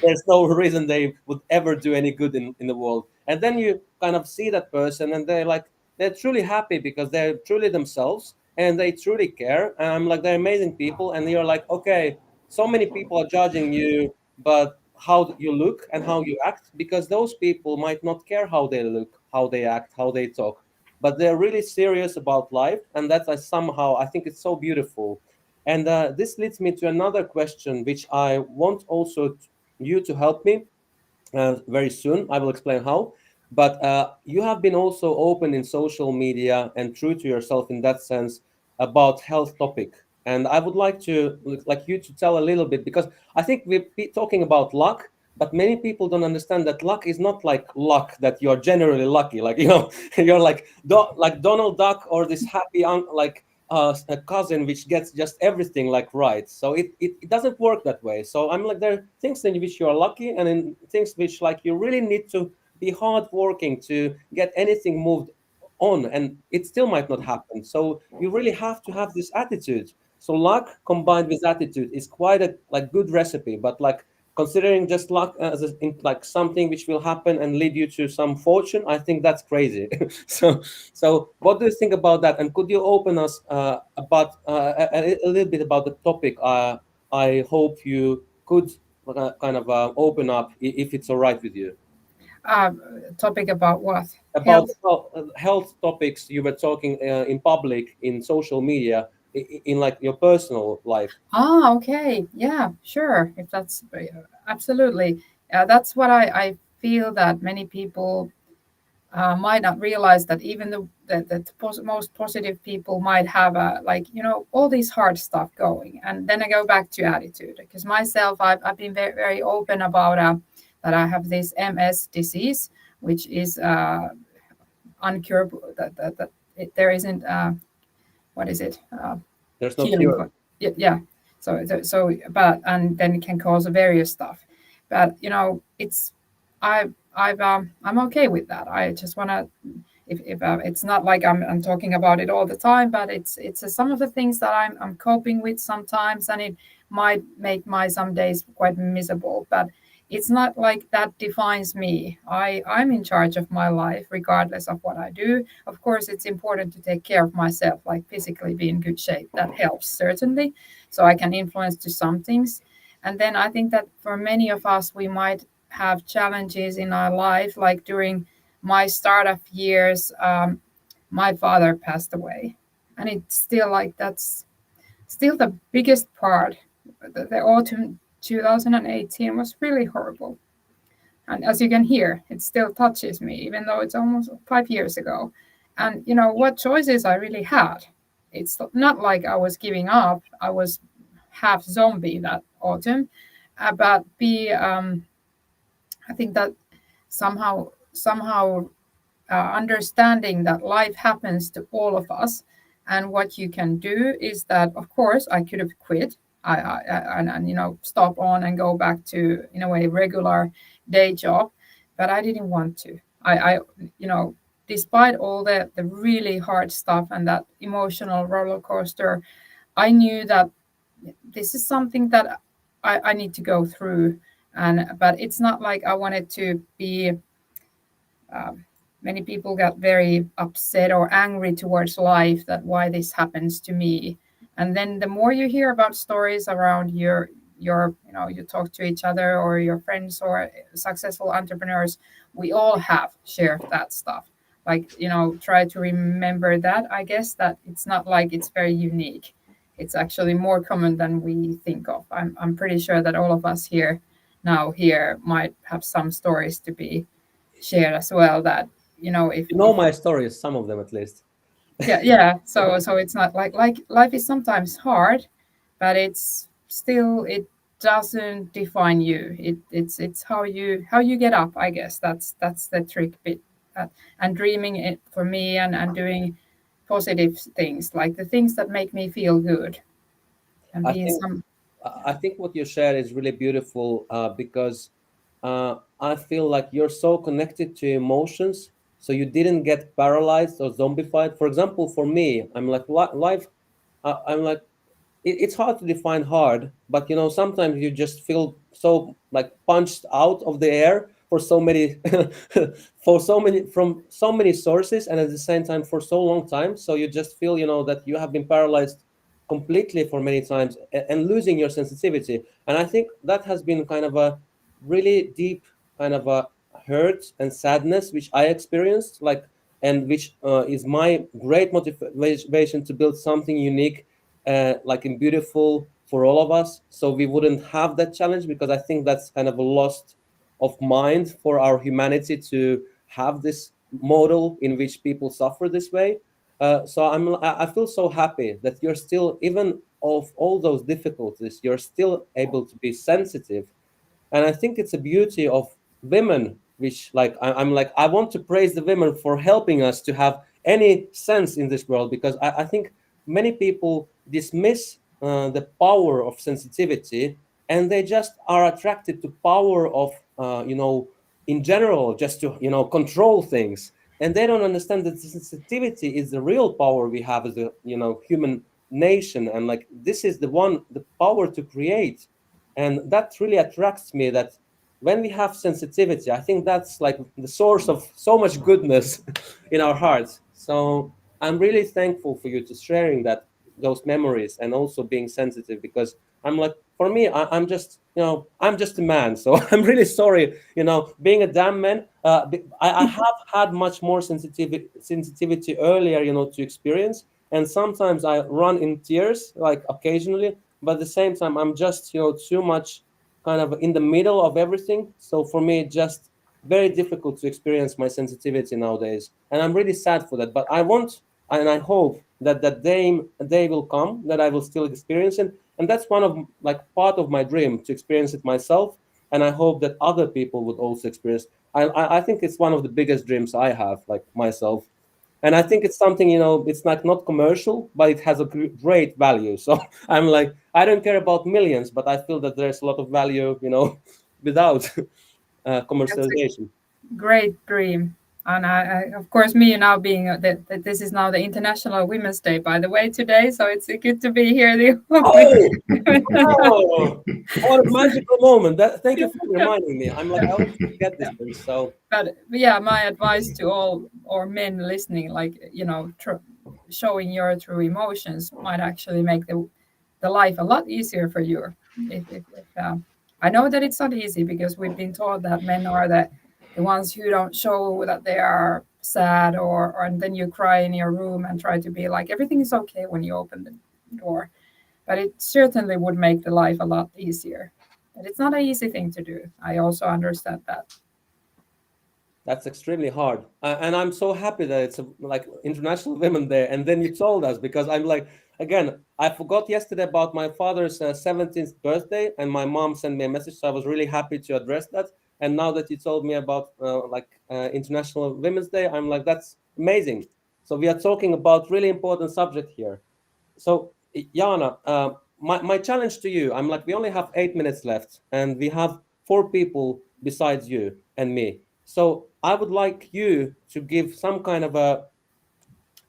there's no reason they would ever do any good in the world. And then you kind of see that person, and they're truly happy because they're truly themselves and they truly care. Like, they're amazing people, and you're like, okay, so many people are judging you, but how you look and how you act, because those people might not care how they look, how they act, how they talk, but they're really serious about life, and that's somehow I think it's so beautiful. And this leads me to another question, which I want also you to help me very soon. I will explain how. But you have been also open in social media and true to yourself in that sense about health topic. And I would like to like you to tell a little bit, because I think we're talking about luck, but many people don't understand that luck is not like luck that you're generally lucky, like you're like like Donald Duck or this happy like a cousin which gets just everything like right. So it doesn't work that way. So I'm like, there are things in which you are lucky, and in things which like you really need to be hard working to get anything moved on, and it still might not happen. So you really have to have this attitude. So luck combined with attitude is quite a like good recipe. But like considering just luck as like something which will happen and lead you to some fortune, I think that's crazy. So what do you think about that? And could you open us about a little bit about the topic? I hope you could kind of open up if it's all right with you. Topic about what? About health topics you were talking in public, in social media, in like your personal life. Okay. Yeah, sure. If that's absolutely. That's what I feel that many people might not realize, that even the most positive people might have like, all these hard stuff going. And then I go back to attitude, because myself, I've been very, very open about that I have this MS disease, which is uncurable, that there isn't, what is it? There's no healing cure. Yeah. So, but, and then it can cause various stuff. But, it's, I'm okay with that. I just want to, if it's not like I'm talking about it all the time, but it's some of the things that I'm coping with sometimes, and it might make my some days quite miserable, but it's not like that defines me. I'm in charge of my life regardless of what I do. Of course, it's important to take care of myself, like physically be in good shape. That helps certainly, so I can influence to some things. And then I think that for many of us, we might have challenges in our life. Like during my startup years, my father passed away, and it's still like that's still the biggest part. The autumn 2018 was really horrible, and as you can hear, it still touches me, even though it's almost 5 years ago. And what choices I really had. It's not like I was giving up. I was half zombie that autumn, but I think that somehow understanding that life happens to all of us, and what you can do is that, of course, I could have quit, and stop on and go back to, in a way, regular day job, but I didn't want to. I despite all the really hard stuff and that emotional roller coaster, I knew that this is something that I need to go through. But it's not like I wanted to be. Many people got very upset or angry towards life, that why this happens to me. And then the more you hear about stories around your you talk to each other or your friends or successful entrepreneurs, we all have shared that stuff. Like, try to remember that, I guess, that it's not like it's very unique. It's actually more common than we think of. I'm pretty sure that all of us here might have some stories to be shared as well, that if My stories, some of them at least. yeah. So it's not like life is sometimes hard, but it's still, it doesn't define you. It's how you get up, I guess. That's the trick bit. And dreaming it for me, and doing positive things, like the things that make me feel good, and I think what you shared is really beautiful, because I feel like you're so connected to emotions, so you didn't get paralyzed or zombified. For example, for me, I'm like life. I'm like it's hard to define hard, but sometimes you just feel so like punched out of the air for so many from so many sources, and at the same time for so long time. So you just feel that you have been paralyzed completely for many times, and losing your sensitivity. And I think that has been kind of a really deep kind of a hurt and sadness which I experienced, like, and which is my great motivation to build something unique, like and beautiful for all of us, so we wouldn't have that challenge, because I think that's kind of a lost of mind for our humanity to have this model in which people suffer this way. So I feel so happy that you're still, even of all those difficulties, you're still able to be sensitive. And I think it's a beauty of women, which like I'm like, I want to praise the women for helping us to have any sense in this world, because I think many people dismiss the power of sensitivity, and they just are attracted to power of in general, just to control things, and they don't understand that sensitivity is the real power we have as a human nation, and like this is the power to create. And that really attracts me, that when we have sensitivity, I think that's like the source of so much goodness in our hearts. So I'm really thankful for you to sharing those memories, and also being sensitive, because I'm like, for me, I'm just I'm just a man, so I'm really sorry, being a damn man. I have had much more sensitivity earlier, to experience, and sometimes I run in tears, like occasionally, but at the same time I'm just too much kind of in the middle of everything. So for me, it's just very difficult to experience my sensitivity nowadays, and I'm really sad for that. But I want, and I hope that day will come that I will still experience it, and that's one of like part of my dream, to experience it myself. And I hope that other people would also experience. I think it's one of the biggest dreams I have, like myself. And I think it's something, it's like not commercial, but it has a great value. So I'm like, I don't care about millions, but I feel that there's a lot of value, without commercialization. Great dream. And I, of course, me now being that this is now the International Women's Day, by the way, today. So it's good to be here. Oh, oh, what a magical moment! Thank you for reminding me. I'm like, I always forget this thing. So, but yeah, my advice to all or men listening, like showing your true emotions might actually make the life a lot easier for you. If I know that it's not easy, because we've been taught that men are the ones who don't show that they are sad, or and then you cry in your room and try to be like everything is okay when you open the door. But it certainly would make the life a lot easier. But it's not an easy thing to do. I also understand that. that's extremely hard, and I'm so happy that it's like International Women's Day, and then you told us, because I'm like, again, I forgot yesterday about my father's 17th birthday, and my mom sent me a message, so I was really happy to address that. And now that you told me about International Women's Day, I'm like, that's amazing. So we are talking about really important subject here. So Jaana, my challenge to you, I'm like, we only have 8 minutes left, and we have 4 people besides you and me. So I would like you to give some kind of a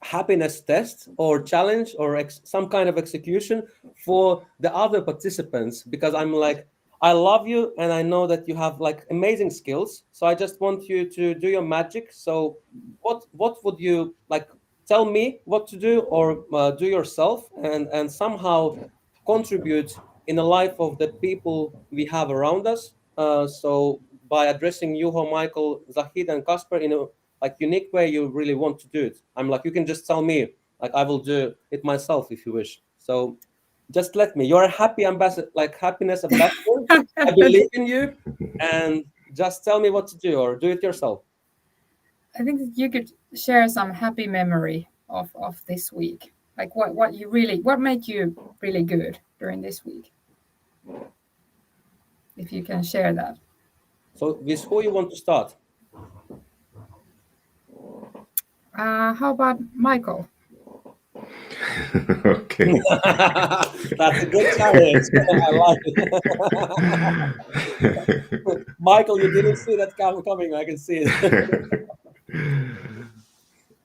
happiness test or challenge, or some kind of execution for the other participants, because I'm like, I love you, and I know that you have like amazing skills, so I just want you to do your magic. So what would you like, tell me what to do, or do yourself, and somehow contribute in the life of the people we have around us. So by addressing Juho, Michael, Zahid, and Kasper in a like unique way you really want to do it. I'm like, you can just tell me, like I will do it myself if you wish. So just let me. You're a happy ambassador, like happiness ambassador. I believe in you, and just tell me what to do, or do it yourself. I think that you could share some happy memory of this week. Like what made you really good during this week? If you can share that. So with who you want to start? How about Michael? Okay. That's a good challenge. I like it. Michael, you didn't see that coming. I can see it.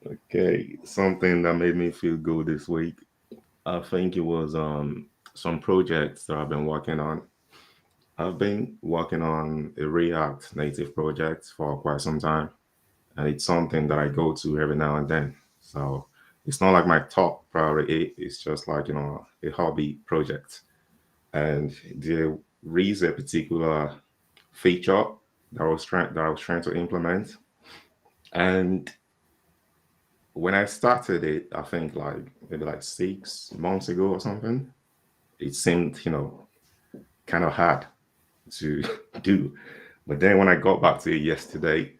Okay, something that made me feel good this week. I think it was some projects that I've been working on. I've been working on a React Native project for quite some time, and it's something that I go to every now and then. So it's not like my top priority. It's just like a hobby project, and there is a particular feature that I was trying to implement, and when I started it, I think like maybe like 6 months ago or something, it seemed kind of hard to do. But then when I got back to it yesterday,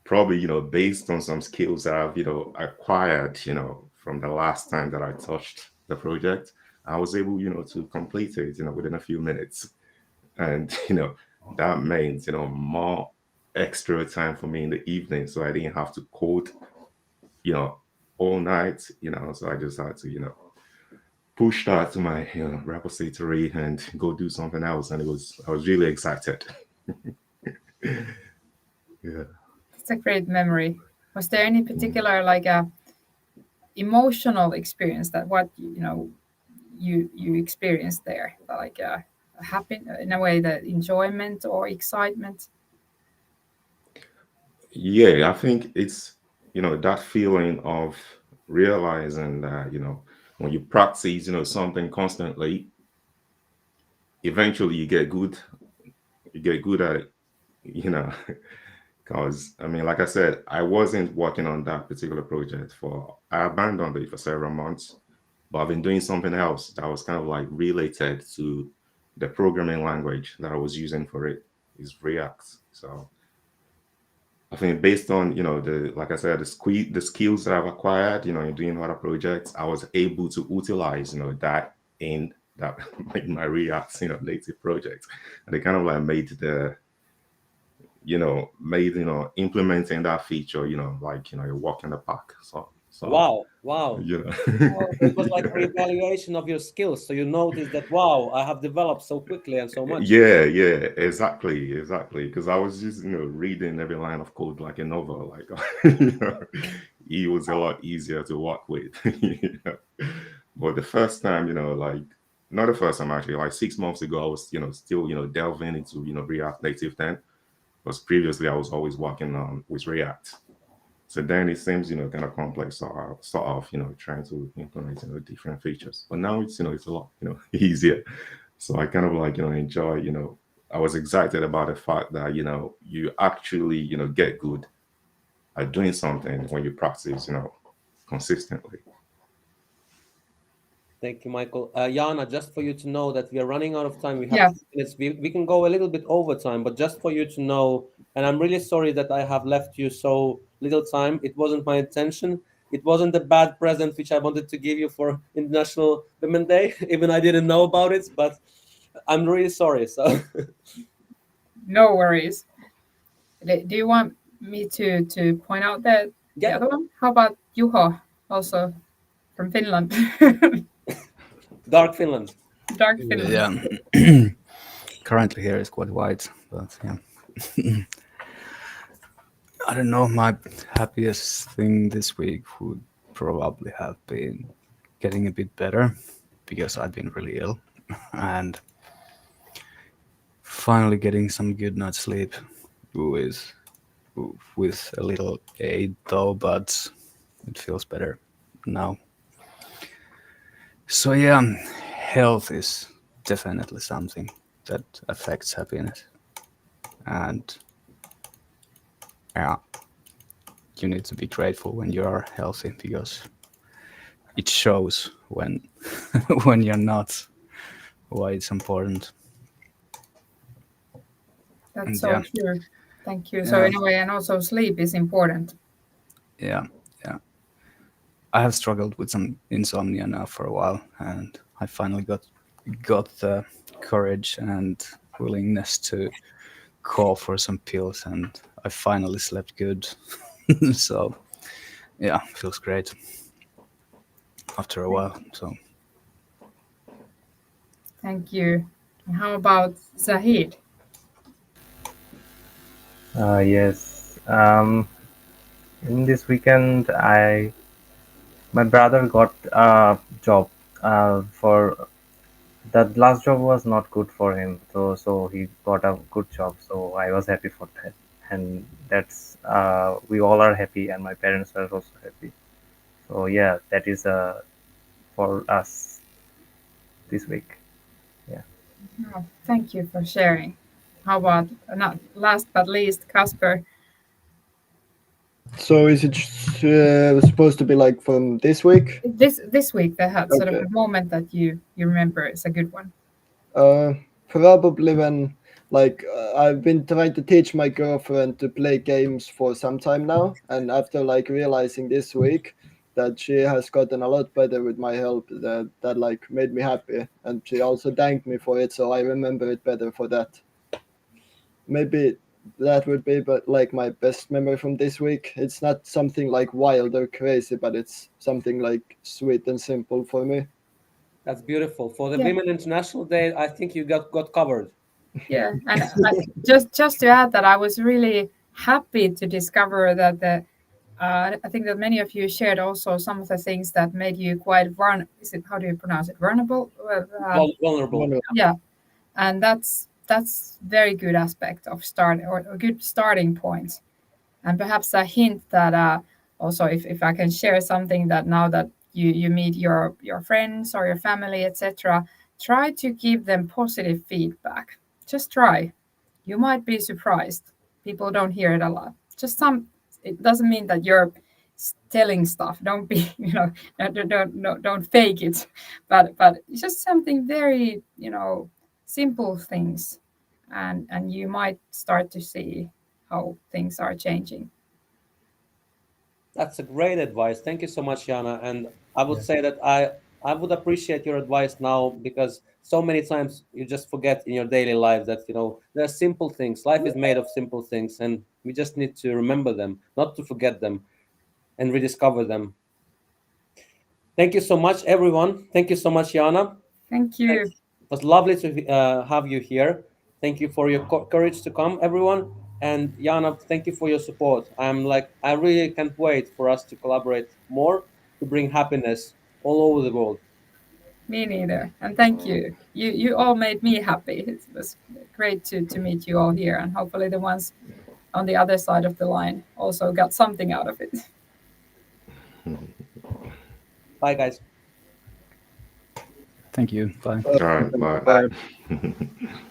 probably based on some skills that I've acquired from the last time that I touched the project, I was able, to complete it, within a few minutes. And, that means, more extra time for me in the evening. So I didn't have to code, all night, so I just had to, push that to my, repository and go do something else. And I was really excited. Yeah. It's a great memory. Was there any particular like a emotional experience that what you experienced there, like a happy in a way, that enjoyment or excitement? Yeah, I think it's, that feeling of realizing that, when you practice, something constantly, eventually you get good at it, you know. Because, I mean, like I said, I wasn't working on that particular project I abandoned it for several months, but I've been doing something else that was kind of like related to the programming language that I was using for it is React. So I think based on, like I said, the skills that I've acquired, in doing other projects, I was able to utilize, that in that in my React, native project. And they kind of like made implementing that feature, like a walk in the park. So Wow. It was like reevaluation of your skills. So you noticed that, wow, I have developed so quickly and so much. Yeah, exactly. Because I was just, reading every line of code like a novel. Like, it was a lot easier to work with. But the first time, like not the first time actually, like 6 months ago, I was, still, delving into, React Native then, because previously I was always working with React. So then it seems, kind of complex, sort of, trying to implement, different features. But now it's, it's a lot, easier. So I kind of like, enjoy, I was excited about the fact that, you actually, get good at doing something when you practice, consistently. Thank you, Michael. Jaana, just for you to know that we are running out of time. We have Yeah. 2 minutes. We can go a little bit over time, but just for you to know, and I'm really sorry that I have left you so little time. It wasn't my intention. It wasn't the bad present which I wanted to give you for International Women's Day. Even I didn't know about it, but I'm really sorry. So No worries. Do you want me to point out the yeah, other one? How about Juho, also from Finland? Dark Finland. Dark Finland. Yeah. Currently here is quite white, but yeah. I don't know. My happiest thing this week would probably have been getting a bit better because I've been really ill and finally getting some good night's sleep with a little aid though, but it feels better now. So yeah, health is definitely something that affects happiness, and yeah, you need to be grateful when you are healthy because it shows when when you're not, why it's important. That's so Yeah. true. Thank you. So Yeah. in a way, and also sleep is important. Yeah. I have struggled with some insomnia now for a while, and I finally got the courage and willingness to call for some pills, and I finally slept good. So yeah, feels great after a while. So Thank you. And how about Zahid? Yes. In this weekend, my brother got a job. For that last job was not good for him, so he got a good job. So I was happy for that, and that's we all are happy, and my parents are also happy. So yeah, that is for us this week. Yeah. Oh, thank you for sharing. How about, not last but least, Casper? So is it supposed to be like from this week? This week, they had sort of Okay. a moment that you remember is a good one. Probably when I've been trying to teach my girlfriend to play games for some time now, and after like realizing this week that she has gotten a lot better with my help. That like made me happy, and she also thanked me for it, so I remember it better for that. Maybe that would be but like my best memory from this week. It's not something like wild or crazy, but it's something like sweet and simple for me. That's beautiful. For the Yeah. Women International Day, I think you got covered. Yeah, and just to add that I was really happy to discover that I think that many of you shared also some of the things that made you quite is it, how do you pronounce it, vulnerable? Vulnerable. Wonderful. Yeah, and that's very good aspect of or a good starting point, and perhaps a hint that also if I can share something that now that you meet your friends or your family, etc., try to give them positive feedback. Just try. You might be surprised. People don't hear it a lot. It doesn't mean that you're telling stuff. Don't be, don't fake it. But it's just something very, simple things, and you might start to see how things are changing. That's a great advice. Thank you so much, Jaana. And I would say that I would appreciate your advice now, because so many times you just forget in your daily life that there are simple things. Life is made of simple things, and we just need to remember them, not to forget them, and rediscover them. Thank you so much, everyone. Thank you so much, Jaana. Thank you. It was lovely to have you here. Thank you for your courage to come, everyone. And Jaana, thank you for your support. I really can't wait for us to collaborate more to bring happiness all over the world. Me neither. And thank you. You all made me happy. It was great to meet you all here, and hopefully the ones on the other side of the line also got something out of it. Bye, guys. Thank you. Bye. All right, bye. Bye.